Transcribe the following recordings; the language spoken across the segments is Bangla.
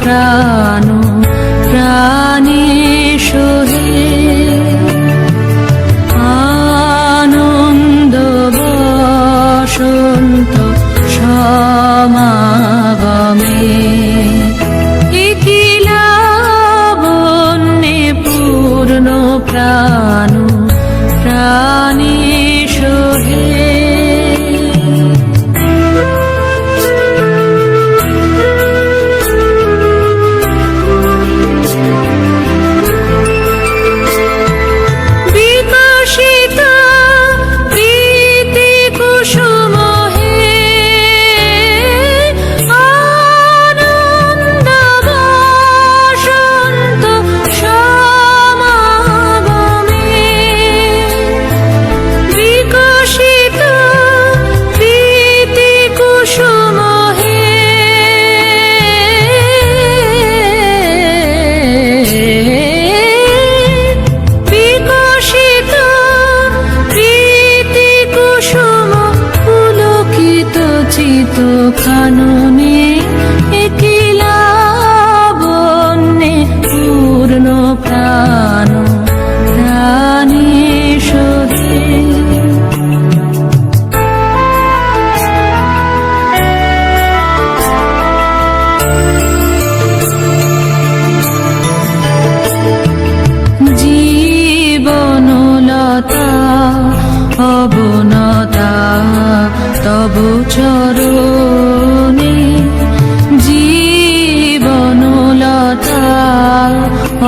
প্রাণ প্রাণে সোহে আনন্দ বসন্ত সমাগমে লাবণ্যে পূর্ণ প্রাণ প্রাণে সোহে কাননে লাবণ্যে পূর্ণ প্রাণ প্রাণে সোহে জীবনলতা অবনতা তব চরণে জীবনলতা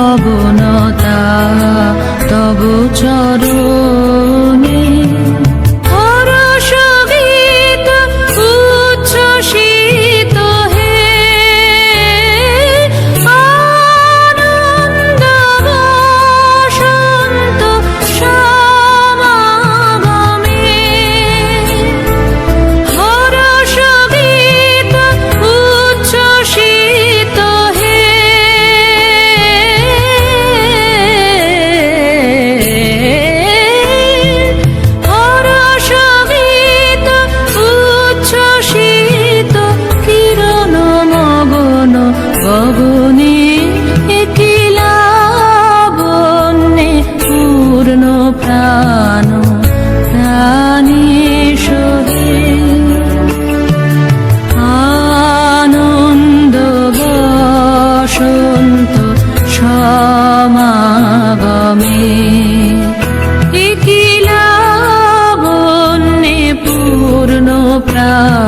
অবনতা তব চরণে হরষ গীত উচ্ছ্বসিত হে আনন্দ বসন্ত সমাগমে হরষ গীত উচ্ছ্বসিত হে হরষ গীত উচ্ছ্বসিত কিরণ মগন গগনে লাবণ্যে পূর্ণ প্রাণ প্রাণে সোহে আনন্দ বসন্ত সমাগমে লাবণ্যে পূর্ণ প্রাণ